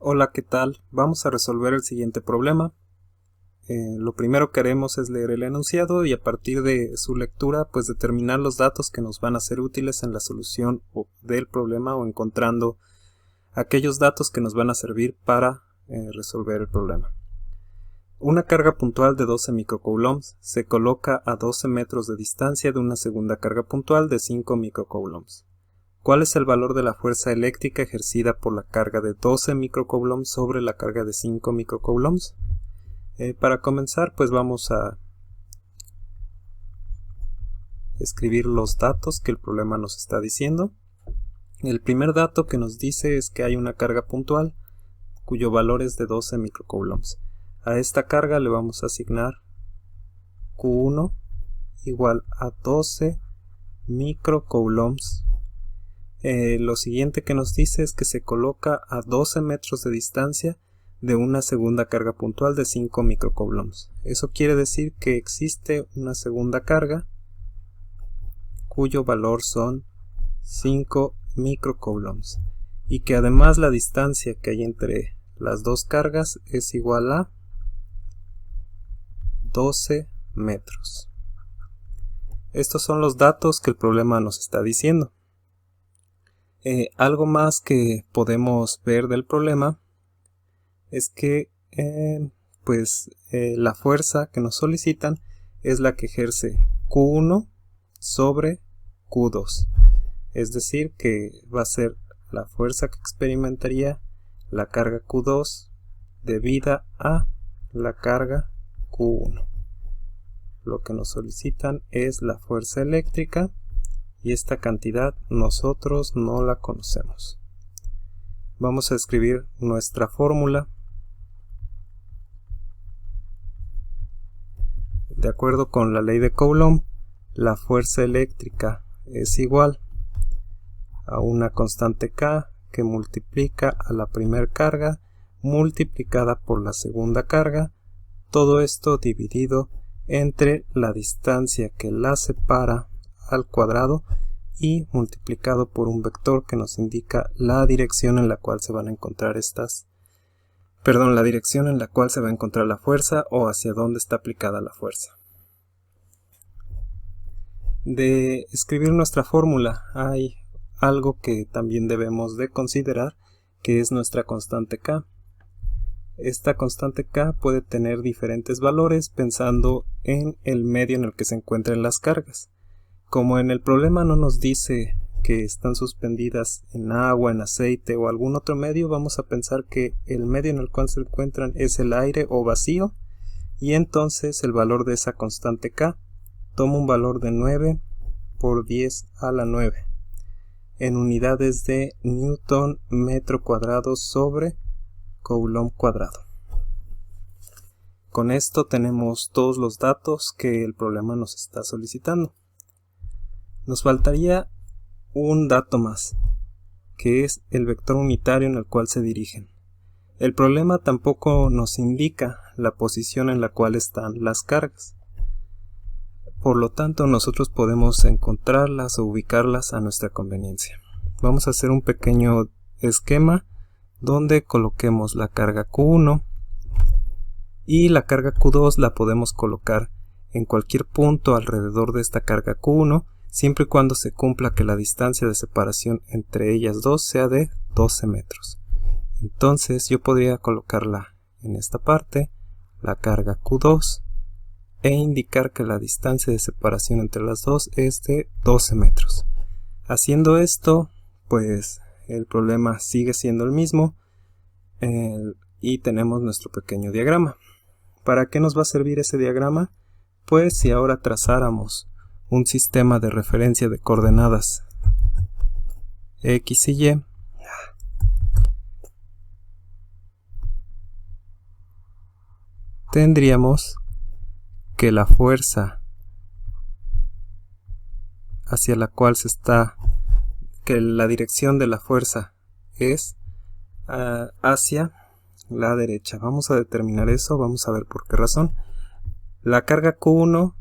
Hola, ¿qué tal? Vamos a resolver el siguiente problema. Lo primero que haremos es leer el enunciado y a partir de su lectura pues determinar los datos que nos van a ser útiles en la solución del problema o encontrando aquellos datos que nos van a servir para resolver el problema. Una carga puntual de 12 microcoulombs se coloca a 12 metros de distancia de una segunda carga puntual de 5 microcoulombs. ¿Cuál es el valor de la fuerza eléctrica ejercida por la carga de 12 microcoulombs sobre la carga de 5 microcoulombs? Para comenzar, pues vamos a escribir los datos que el problema nos está diciendo. El primer dato que nos dice es que hay una carga puntual cuyo valor es de 12 microcoulombs. A esta carga le vamos a asignar Q1 igual a 12 microcoulombs. Lo siguiente que nos dice es que se coloca a 12 metros de distancia de una segunda carga puntual de 5 microcoulombs. Eso quiere decir que existe una segunda carga cuyo valor son 5 microcoulombs y que además la distancia que hay entre las dos cargas es igual a 12 metros. Estos son los datos que el problema nos está diciendo. Algo más que podemos ver del problema es que la fuerza que nos solicitan es la que ejerce Q1 sobre Q2. Es decir, que va a ser la fuerza que experimentaría la carga Q2 debida a la carga Q1. Lo que nos solicitan es la fuerza eléctrica y esta cantidad nosotros no la conocemos. Vamos a escribir nuestra fórmula. De acuerdo con la ley de Coulomb, la fuerza eléctrica es igual a una constante K que multiplica a la primera carga multiplicada por la segunda carga, todo esto dividido entre la distancia que la separa al cuadrado y multiplicado por un vector que nos indica la dirección en la cual se van a encontrar la dirección en la cual se va a encontrar la fuerza o hacia dónde está aplicada la fuerza. De escribir nuestra fórmula hay algo que también debemos de considerar, que es nuestra constante K. Esta constante K puede tener diferentes valores pensando en el medio en el que se encuentran las cargas. Como en el problema no nos dice que están suspendidas en agua, en aceite o algún otro medio, vamos a pensar que el medio en el cual se encuentran es el aire o vacío, y entonces el valor de esa constante K toma un valor de 9 por 10 a la 9 en unidades de Newton metro cuadrado sobre Coulomb cuadrado. Con esto tenemos todos los datos que el problema nos está solicitando. Nos faltaría un dato más, que es el vector unitario en el cual se dirigen. El problema tampoco nos indica la posición en la cual están las cargas. Por lo tanto, nosotros podemos encontrarlas o ubicarlas a nuestra conveniencia. Vamos a hacer un pequeño esquema donde coloquemos la carga Q1 y la carga Q2 la podemos colocar en cualquier punto alrededor de esta carga Q1, siempre y cuando se cumpla que la distancia de separación entre ellas dos sea de 12 metros. Entonces yo podría colocarla en esta parte, la carga Q2, e indicar que la distancia de separación entre las dos es de 12 metros. Haciendo esto, pues el problema sigue siendo el mismo y tenemos nuestro pequeño diagrama. ¿Para qué nos va a servir ese diagrama? Pues si ahora trazáramos un sistema de referencia de coordenadas X y Y, tendríamos que la fuerza hacia la cual que la dirección de la fuerza es hacia la derecha. Vamos a determinar eso, vamos a ver por qué razón. La carga Q1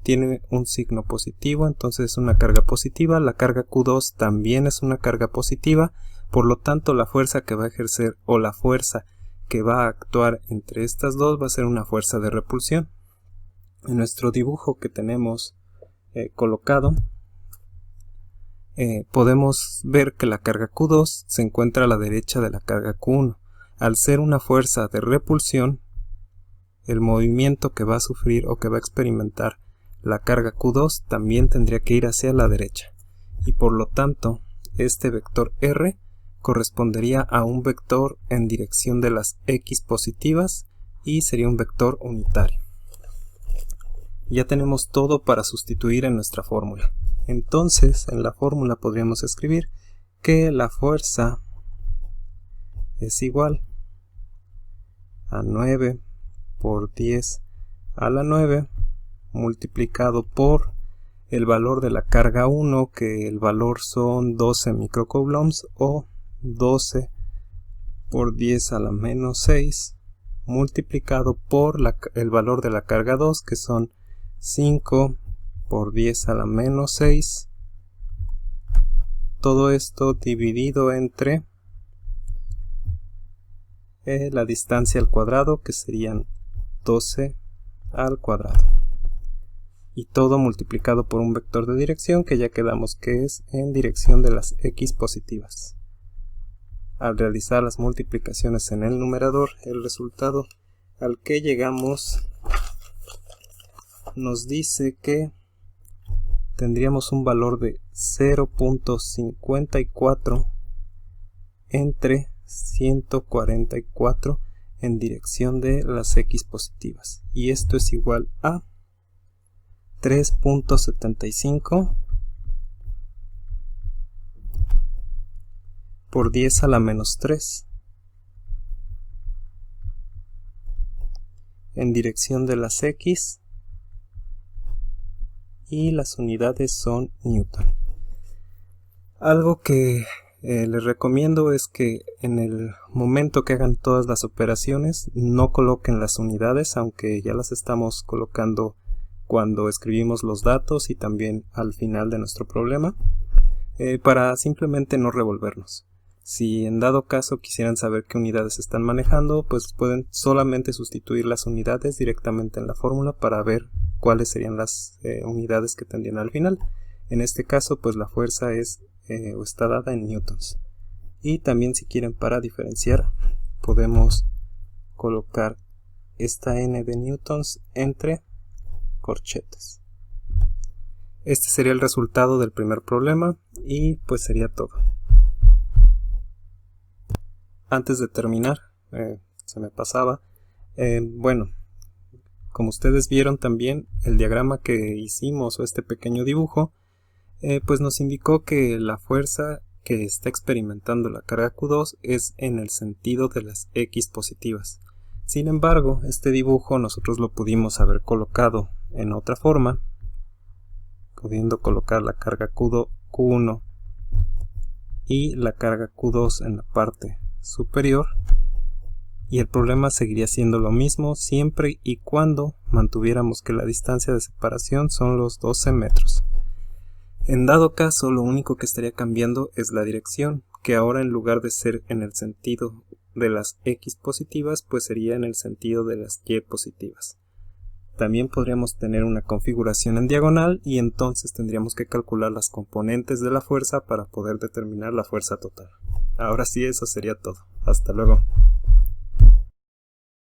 tiene un signo positivo, entonces es una carga positiva. La carga Q2 también es una carga positiva, Por lo tanto, la fuerza que va a ejercer o la fuerza que va a actuar entre estas dos va a ser una fuerza de repulsión. En nuestro dibujo que tenemos colocado, podemos ver que la carga Q2 se encuentra a la derecha de la carga Q1. Al ser una fuerza de repulsión, el movimiento que va a sufrir o que va a experimentar la carga Q2 también tendría que ir hacia la derecha. Y por lo tanto, este vector R correspondería a un vector en dirección de las X positivas y sería un vector unitario. Ya tenemos todo para sustituir en nuestra fórmula. Entonces, en la fórmula podríamos escribir que la fuerza es igual a 9 por 10 a la 9 multiplicado por el valor de la carga 1, que el valor son 12 microcoulombs, o 12 por 10 a la menos 6 multiplicado por el valor de la carga 2, que son 5 por 10 a la menos 6, todo esto dividido entre la distancia al cuadrado, que serían 12 al cuadrado, y todo multiplicado por un vector de dirección que ya quedamos que es en dirección de las X positivas. Al realizar las multiplicaciones en el numerador, el resultado al que llegamos nos dice que tendríamos un valor de 0.54 entre 144 en dirección de las X positivas, y esto es igual a 3.75 por 10 a la menos 3 en dirección de las X, y las unidades son Newton. Algo que les recomiendo es que en el momento que hagan todas las operaciones no coloquen las unidades, aunque ya las estamos colocando cuando escribimos los datos y también al final de nuestro problema, para simplemente no revolvernos. Si en dado caso quisieran saber qué unidades están manejando, pues pueden solamente sustituir las unidades directamente en la fórmula para ver cuáles serían las unidades que tendrían al final. En este caso, pues la fuerza es o está dada en newtons. Y también, si quieren, para diferenciar, podemos colocar esta n de newtons entre corchetes. Este sería el resultado del primer problema y pues sería todo. Antes de terminar, se me pasaba, bueno, como ustedes vieron también, el diagrama que hicimos o este pequeño dibujo, pues nos indicó que la fuerza que está experimentando la carga Q2 es en el sentido de las X positivas. Sin embargo, este dibujo nosotros lo pudimos haber colocado en otra forma, pudiendo colocar la carga Q1 y la carga Q2 en la parte superior, y el problema seguiría siendo lo mismo siempre y cuando mantuviéramos que la distancia de separación son los 12 metros. En dado caso, lo único que estaría cambiando es la dirección, que ahora en lugar de ser en el sentido de las X positivas, pues sería en el sentido de las Y positivas. También podríamos tener una configuración en diagonal y entonces tendríamos que calcular las componentes de la fuerza para poder determinar la fuerza total. Ahora sí, eso sería todo. Hasta luego.